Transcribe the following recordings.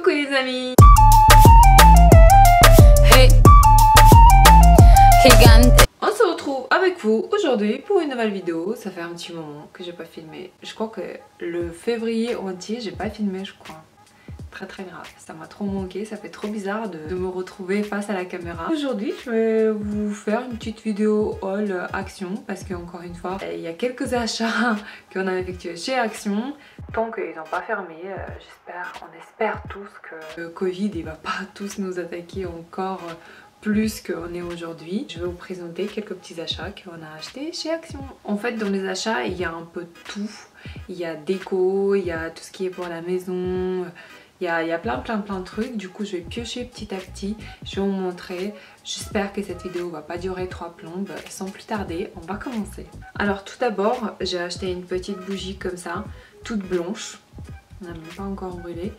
Coucou les amis. Hey. Gigante. On se retrouve avec vous aujourd'hui pour une nouvelle vidéo. Ça fait un petit moment que j'ai pas filmé. Je crois que le février entier j'ai pas filmé, je crois. Très grave, ça m'a trop manqué, ça fait trop bizarre de me retrouver face à la caméra. Aujourd'hui je vais vous faire une petite vidéo haul Action parce que encore une fois il y a quelques achats qu'on a effectués chez Action. Tant qu'ils n'ont pas fermé, on espère tous que le Covid il va pas tous nous attaquer encore plus qu'on est aujourd'hui. Je vais vous présenter quelques petits achats qu'on a achetés chez Action. En fait dans les achats il y a un peu de tout. Il y a déco, il y a tout ce qui est pour la maison. Il y a plein de trucs, du coup je vais piocher petit à petit, je vais vous montrer. J'espère que cette vidéo va pas durer 3 plombes. Sans plus tarder, on va commencer. Alors tout d'abord, j'ai acheté une petite bougie comme ça, toute blanche, on n'a même pas encore brûlé.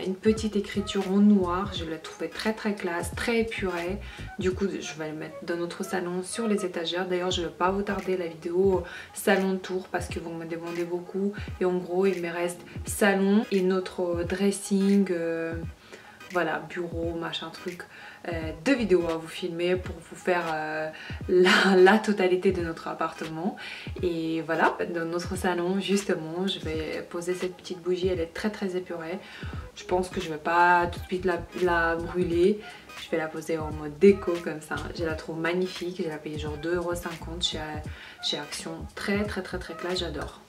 Une petite écriture en noir, je l'ai trouvée très classe, très épurée. Du coup je vais le mettre dans notre salon sur les étagères. D'ailleurs je ne vais pas vous tarder la vidéo salon tour parce que vous me demandez beaucoup. Et en gros il me reste salon et notre dressing, voilà, bureau, machin truc. 2 vidéos à vous filmer pour vous faire la totalité de notre appartement. Et voilà, dans notre salon justement je vais poser cette petite bougie, elle est très épurée. Je pense que je vais pas tout de suite la brûler, je vais la poser en mode déco comme ça. Je la trouve magnifique, je l'ai payée genre 2,50 € chez Action. Très classe, j'adore.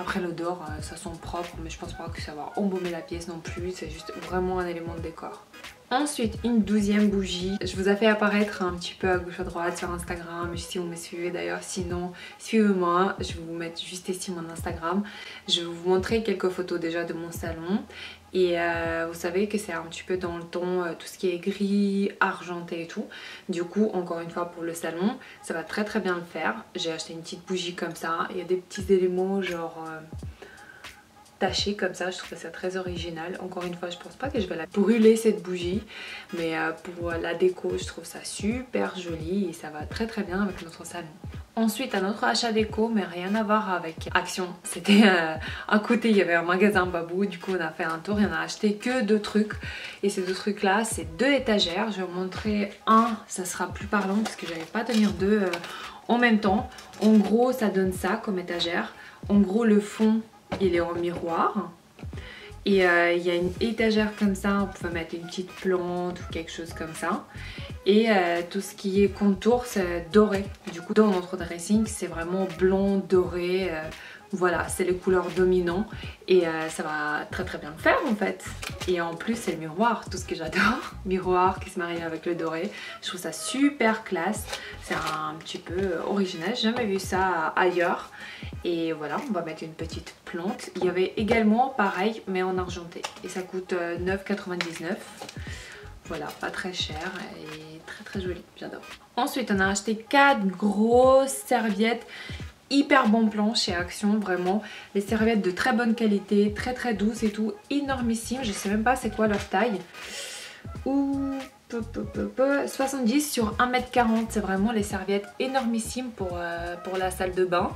Après l'odeur ça sent propre mais je pense pas que ça va embaumer la pièce non plus, c'est juste vraiment un élément de décor. Ensuite une 12e bougie, je vous ai fait apparaître un petit peu à gauche à droite sur Instagram si vous me suivez d'ailleurs, sinon suivez-moi, je vais vous mettre juste ici mon Instagram. Je vais vous montrer quelques photos déjà de mon salon et vous savez que c'est un petit peu dans le ton tout ce qui est gris, argenté et tout. Du coup encore une fois pour le salon ça va très bien le faire. J'ai acheté une petite bougie comme ça, il y a des petits éléments genre taché comme ça, je trouve ça très original. Encore une fois je pense pas que je vais la brûler cette bougie, mais pour la déco je trouve ça super joli et ça va très bien avec notre salon. Ensuite un autre achat déco mais rien à voir avec Action, c'était à côté il y avait un magasin Babou, du coup on a fait un tour et on a acheté que 2 trucs. Et ces 2 trucs là c'est 2 étagères, je vais vous montrer un, ça sera plus parlant parce que j'arrive pas à tenir 2 en même temps. En gros ça donne ça comme étagère, en gros le fond il est en miroir et il y a une étagère comme ça, on peut mettre une petite plante ou quelque chose comme ça. Et tout ce qui est contour c'est doré. Du coup dans notre dressing c'est vraiment blanc, doré, voilà c'est les couleurs dominantes et ça va très bien le faire en fait. Et en plus c'est le miroir, tout ce que j'adore, miroir qui se marie avec le doré. Je trouve ça super classe, c'est un petit peu original, j'ai jamais vu ça ailleurs. Et voilà, on va mettre une petite plante. Il y avait également pareil mais en argenté et ça coûte 9,99 €. Voilà, pas très cher et très joli, j'adore. Ensuite on a acheté 4 grosses serviettes hyper bon plan chez Action, vraiment les serviettes de très bonne qualité, très douces et tout, énormissimes. Je sais même pas c'est quoi leur taille. Ouh, 70 sur 1,40 m, c'est vraiment les serviettes énormissimes pour la salle de bain.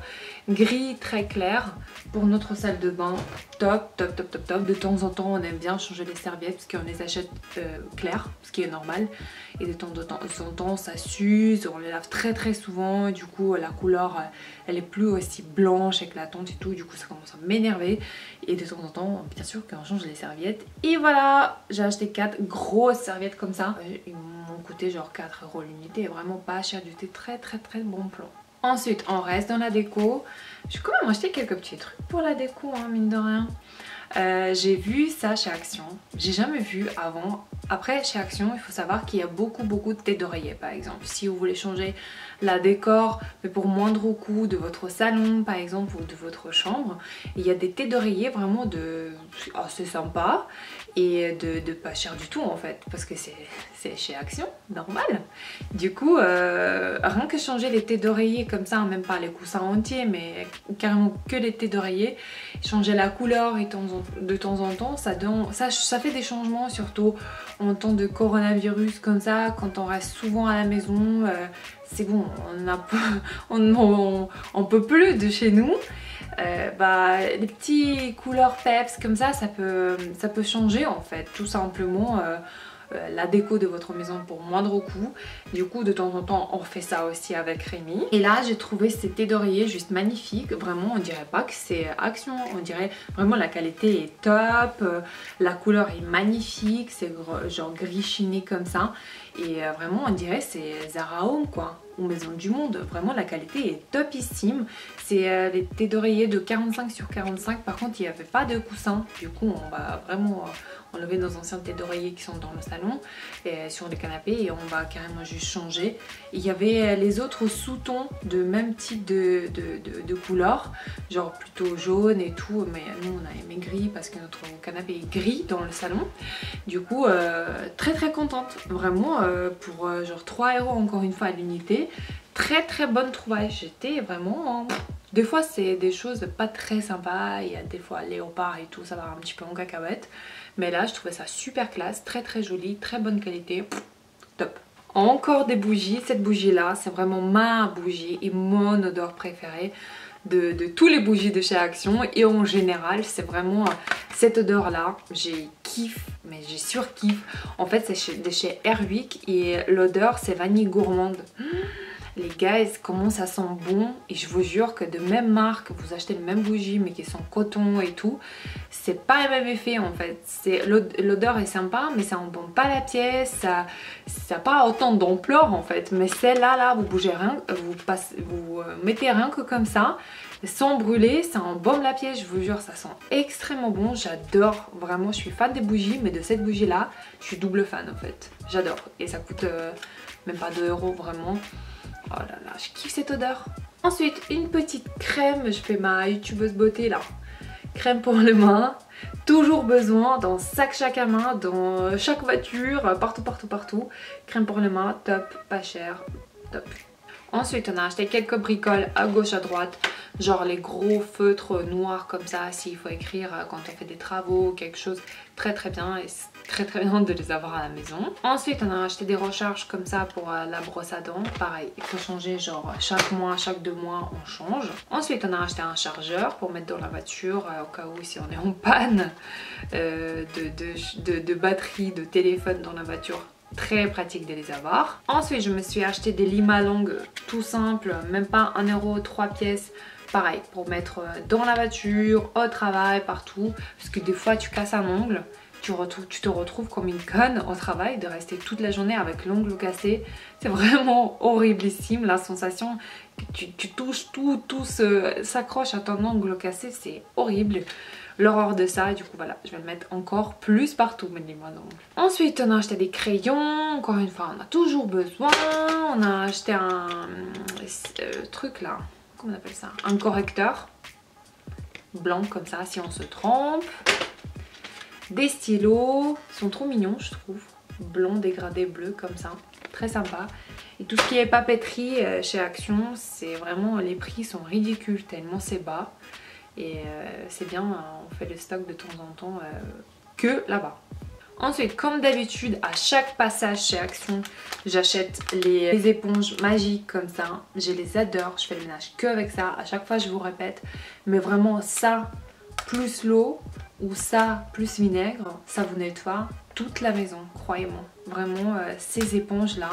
Gris très clair pour notre salle de bain, top. De temps en temps on aime bien changer les serviettes parce qu'on les achète claires, ce qui est normal. Et de temps en temps ça s'use, on les lave très souvent. Du coup la couleur elle est plus aussi blanche, éclatante et tout. Du coup ça commence à m'énerver. Et de temps en temps bien sûr qu'on change les serviettes. Et voilà, j'ai acheté 4 grosses serviettes comme ça. Ils m'ont coûté genre 4 € l'unité, vraiment pas cher du tout, très bon plan. Ensuite on reste dans la déco, j'ai quand même acheté quelques petits trucs pour la déco hein, mine de rien. J'ai vu ça chez Action, j'ai jamais vu avant. Après chez Action il faut savoir qu'il y a beaucoup de têtes d'oreiller par exemple. Si vous voulez changer la décor mais pour moindre coût de votre salon par exemple ou de votre chambre, il y a des têtes d'oreiller vraiment de assez sympa et de pas cher du tout en fait parce que c'est chez Action, normal. Du coup rien que changer les têtes d'oreiller comme ça, même pas les coussins entiers mais carrément que les têtes d'oreiller, changer la couleur et de temps en temps ça fait des changements, surtout en temps de coronavirus comme ça, quand on reste souvent à la maison, c'est bon, on peut plus de chez nous. les petits couleurs peps comme ça peut changer en fait, tout simplement. La déco de votre maison pour moindre coût. Du coup de temps en temps on fait ça aussi avec Rémi. Et là j'ai trouvé ces thés d'oreiller juste magnifiques. Vraiment on dirait pas que c'est Action, on dirait vraiment la qualité est top, la couleur est magnifique, c'est genre gris chiné comme ça. Et vraiment on dirait c'est Zara Home quoi, ou Maison du Monde. Vraiment la qualité est topissime. C'est les thés d'oreiller de 45 sur 45. Par contre il n'y avait pas de coussin. Du coup on va vraiment enlever nos anciens thés d'oreiller qui sont dans le salon et sur les canapés et on va carrément juste changer. Il y avait les autres sous-tons de même type de couleur, genre plutôt jaune et tout, mais nous on a aimé gris parce que notre canapé est gris dans le salon. Du coup très contente, vraiment pour genre 3 € encore une fois à l'unité. Très bonne trouvaille, j'étais vraiment... Des fois c'est des choses pas très sympas, il y a des fois léopard et tout, ça va un petit peu en cacahuète. Mais là je trouvais ça super classe, très joli, très bonne qualité, top. Encore des bougies, cette bougie là c'est vraiment ma bougie et mon odeur préférée de tous les bougies de chez Action. Et en général c'est vraiment cette odeur là, j'ai kiff, mais j'ai surkiff. En fait c'est de chez Airwick et l'odeur c'est vanille gourmande. Les gars, comment ça sent bon. Et je vous jure que de même marque, vous achetez le même bougie mais qui sont coton et tout, c'est pas le même effet en fait. L'odeur est sympa mais ça embaume pas la pièce, ça n'a pas autant d'ampleur en fait. Mais celle-là, là, vous bougez rien, vous mettez rien que comme ça, sans brûler, ça embaume la pièce, je vous jure, ça sent extrêmement bon. J'adore, vraiment, je suis fan des bougies, mais de cette bougie-là, je suis double fan en fait. J'adore. Et ça coûte même pas 2 € vraiment. Oh là là, je kiffe cette odeur. Ensuite, une petite crème, je fais ma youtubeuse beauté là. Crème pour les mains, toujours besoin dans sac à main, dans chaque voiture, partout. Crème pour les mains, top, pas cher, top. Ensuite, on a acheté quelques bricoles à gauche à droite, genre les gros feutres noirs comme ça, s'il faut écrire quand on fait des travaux ou quelque chose, très bien, et c'est très bien de les avoir à la maison. Ensuite, on a acheté des recharges comme ça pour la brosse à dents, pareil, il faut changer genre chaque mois, chaque 2 mois on change. Ensuite, on a acheté un chargeur pour mettre dans la voiture au cas où si on est en panne de batterie, de téléphone dans la voiture. Très pratique de les avoir. Ensuite je me suis acheté des limas longues tout simple, même pas 1 €, 3 pièces. Pareil pour mettre dans la voiture, au travail, partout. Parce que des fois tu casses un ongle, tu te retrouves comme une conne au travail de rester toute la journée avec l'ongle cassé. C'est vraiment horriblissime la sensation que tu touches tout s'accroche à ton ongle cassé, c'est horrible. L'horreur de ça, et du coup voilà, je vais le mettre encore plus partout, mes limas d'ongles. Ensuite on a acheté des crayons, encore une fois on a toujours besoin. On a acheté un truc là, comment on appelle ça, un correcteur blanc comme ça si on se trompe. Des stylos, ils sont trop mignons je trouve, blond dégradé bleu comme ça, très sympa. Et tout ce qui est papeterie chez Action, c'est vraiment, les prix sont ridicules tellement c'est bas. Et c'est bien, on fait le stock de temps en temps que là-bas. Ensuite, comme d'habitude, à chaque passage chez Action, j'achète les éponges magiques comme ça. Je les adore, je fais le ménage que avec ça. À chaque fois, je vous répète. Mais vraiment, ça plus l'eau ou ça plus vinaigre, ça vous nettoie toute la maison, croyez-moi. Vraiment, ces éponges-là,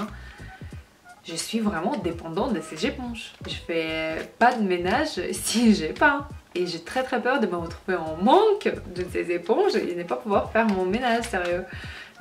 je suis vraiment dépendante de ces éponges. Je fais pas de ménage si j'ai pas. Et j'ai très peur de me retrouver en manque de ces éponges et de ne pas pouvoir faire mon ménage, sérieux.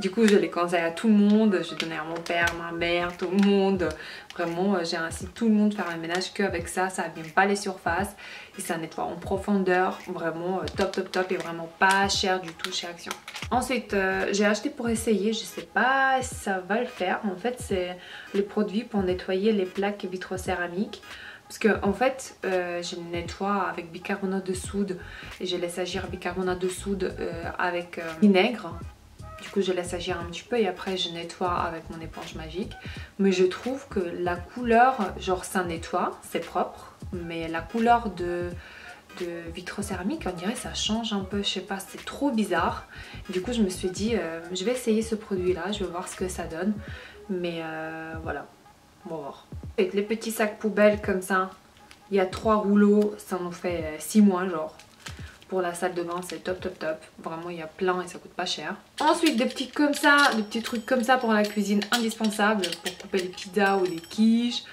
Du coup je les conseille à tout le monde, je donnais à mon père, ma mère, tout le monde. Vraiment j'ai incité tout le monde à faire le ménage qu'avec ça, ça n'abîme pas les surfaces et ça nettoie en profondeur, vraiment top et vraiment pas cher du tout chez Action. Ensuite j'ai acheté pour essayer, je sais pas si ça va le faire, en fait c'est les produits pour nettoyer les plaques vitrocéramiques. Parce que en fait, je le nettoie avec bicarbonate de soude et je laisse agir bicarbonate de soude avec vinaigre. Du coup, je laisse agir un petit peu et après je nettoie avec mon éponge magique. Mais je trouve que la couleur, genre ça nettoie, c'est propre, mais la couleur de vitrocéramique, on dirait ça change un peu, je sais pas, c'est trop bizarre. Du coup, je me suis dit, je vais essayer ce produit-là, je vais voir ce que ça donne. Mais voilà. On va voir. Et les petits sacs poubelles comme ça, Il y a 3 rouleaux, ça nous fait 6 mois genre. Pour la salle de bain, c'est top top top. Vraiment, il y a plein et ça coûte pas cher. Ensuite, des petits comme ça, des petits trucs comme ça pour la cuisine, indispensables pour couper les pizzas ou les quiches,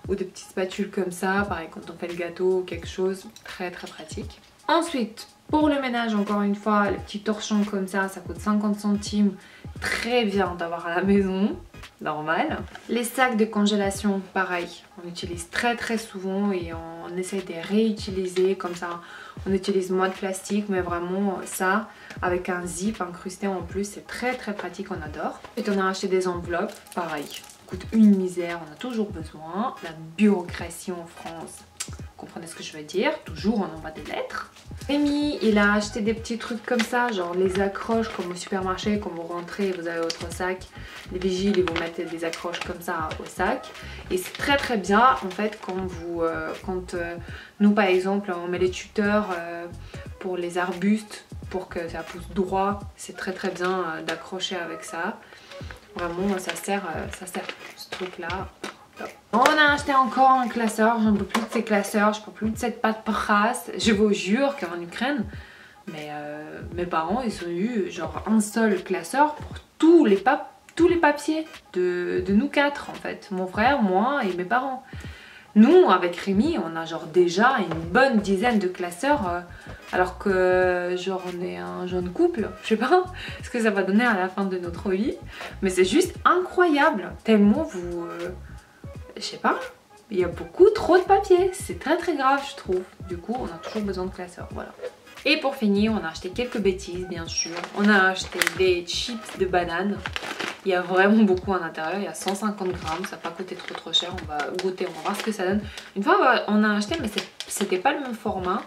ou des petites spatules comme ça, pareil quand on fait le gâteau ou quelque chose, très très pratique. Ensuite, pour le ménage, encore une fois, les petits torchons comme ça coûte 50 centimes, très bien d'avoir à la maison, normal. Les sacs de congélation, pareil, on utilise très très souvent et on essaye de les réutiliser, comme ça on utilise moins de plastique, mais vraiment ça, avec un zip incrusté en plus, c'est très très pratique, on adore. Et on a acheté des enveloppes, pareil, coûte une misère, on a toujours besoin. La bureaucratie en France, vous comprenez ce que je veux dire, toujours on envoie des lettres. Rémi, il a acheté des petits trucs comme ça, genre les accroches comme au supermarché, quand vous rentrez, vous avez votre sac. Les vigiles, ils vous mettent des accroches comme ça au sac. Et c'est très très bien en fait quand nous par exemple on met les tuteurs pour les arbustes pour que ça pousse droit. C'est très très bien d'accrocher avec ça. Vraiment ça sert ce truc là. On a acheté encore un classeur, j'en peux plus de ces classeurs, je peux plus de cette paperasse. Je vous jure qu'en Ukraine, mais mes parents ils ont eu genre un seul classeur pour tous les papiers de nous 4 en fait. Mon frère, moi et mes parents. Nous avec Rémi on a genre déjà une bonne dizaine de classeurs alors que genre on est un jeune couple. Je sais pas ce que ça va donner à la fin de notre vie. Mais c'est juste incroyable tellement vous... je sais pas, il y a beaucoup trop de papier, c'est très très grave je trouve. Du coup on a toujours besoin de classeurs, voilà. Et pour finir, on a acheté quelques bêtises bien sûr. On a acheté des chips de banane. Il y a vraiment beaucoup à l'intérieur, il y a 150 grammes, ça n'a pas coûté trop cher. On va goûter, on va voir ce que ça donne. Une fois on a acheté mais c'était pas le même format.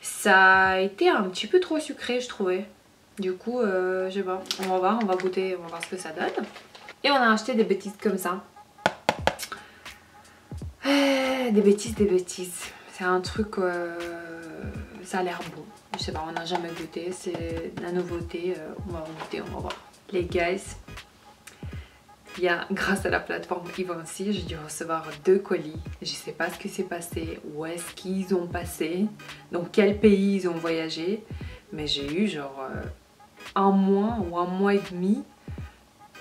Ça a été un petit peu trop sucré je trouvais. Du coup je sais pas, on va voir, on va goûter, on va voir ce que ça donne. Et on a acheté des bêtises comme ça. Des bêtises. C'est un truc, ça a l'air bon. Je sais pas, on n'a jamais goûté, c'est la nouveauté. On va goûter, on va voir. Les guys, grâce à la plateforme Givenchy, j'ai dû recevoir 2 colis. Je sais pas ce qui s'est passé, où est-ce qu'ils ont passé, dans quel pays ils ont voyagé. Mais j'ai eu genre un mois ou un mois et demi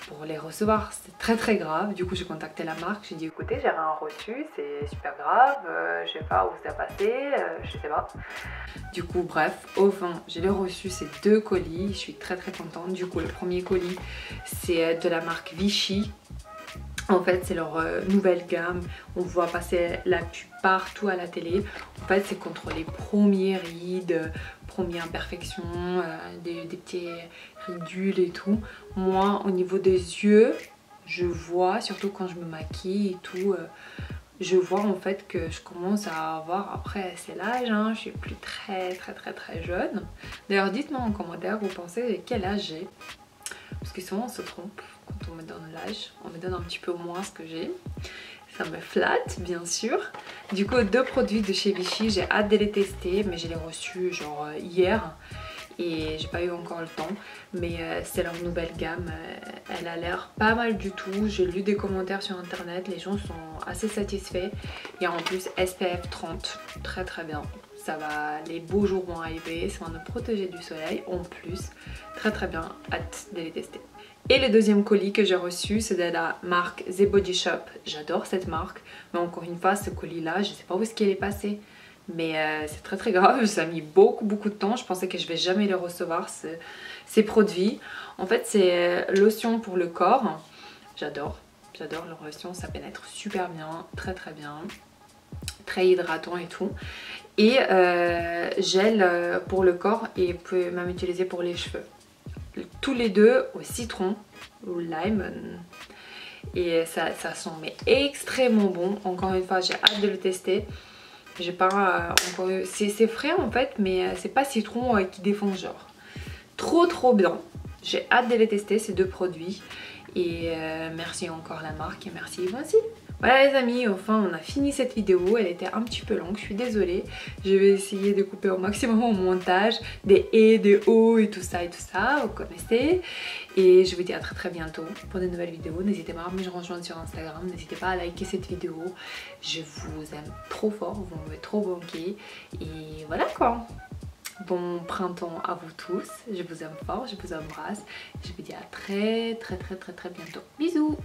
pour les recevoir. C'est très très grave. Du coup j'ai contacté la marque, j'ai dit écoutez j'ai rien reçu, c'est super grave, je sais pas où ça a passé, je sais pas. Du coup bref, enfin j'ai reçu ces 2 colis, je suis très très contente. Du coup le premier colis c'est de la marque Vichy. En fait c'est leur nouvelle gamme, on voit passer la pub partout à la télé. En fait c'est contre les premières rides, premières imperfections, des petits ridules et tout. Moi au niveau des yeux, je vois, surtout quand je me maquille et tout, je vois en fait que je commence à avoir, après c'est l'âge, hein, je suis plus très jeune. D'ailleurs dites-moi en commentaire vous pensez quel âge j'ai. Parce que souvent on se trompe quand on me donne l'âge, on me donne un petit peu moins ce que j'ai. Ça me flatte bien sûr. Du coup 2 produits de chez Vichy, j'ai hâte de les tester mais je les reçus genre hier et j'ai pas eu encore le temps. Mais c'est leur nouvelle gamme, elle a l'air pas mal du tout. J'ai lu des commentaires sur internet, les gens sont assez satisfaits. Il y a en plus SPF 30, très très bien. Ça va, les beaux jours vont arriver, ça va nous protéger du soleil en plus. Très très bien, hâte de les tester. Et le deuxième colis que j'ai reçu c'est de la marque The Body Shop. J'adore cette marque, mais encore une fois ce colis là je sais pas où est-ce qu'il est passé. Mais c'est très très grave, ça a mis beaucoup de temps. Je pensais que je vais jamais les recevoir ces produits. En fait c'est lotion pour le corps. J'adore leur lotion, ça pénètre super bien, très bien. Très hydratant et tout. Et gel pour le corps et vous pouvez même utiliser pour les cheveux. Tous les deux au citron ou lime. Et ça sent mais extrêmement bon. Encore une fois j'ai hâte de le tester. J'ai pas encore eu... C'est frais en fait mais c'est pas citron qui défonce genre. Trop bien. J'ai hâte de les tester ces 2 produits. Et merci encore la marque et merci Givenchy. Voilà les amis, enfin on a fini cette vidéo, elle était un petit peu longue, je suis désolée. Je vais essayer de couper au maximum au montage, des et, des o et tout ça, vous connaissez. Et je vous dis à très bientôt pour de nouvelles vidéos. N'hésitez pas à me rejoindre sur Instagram, n'hésitez pas à liker cette vidéo. Je vous aime trop fort, vous m'avez trop banqué. Et voilà quoi. Bon printemps à vous tous, je vous aime fort, je vous embrasse. Je vous dis à très bientôt. Bisous.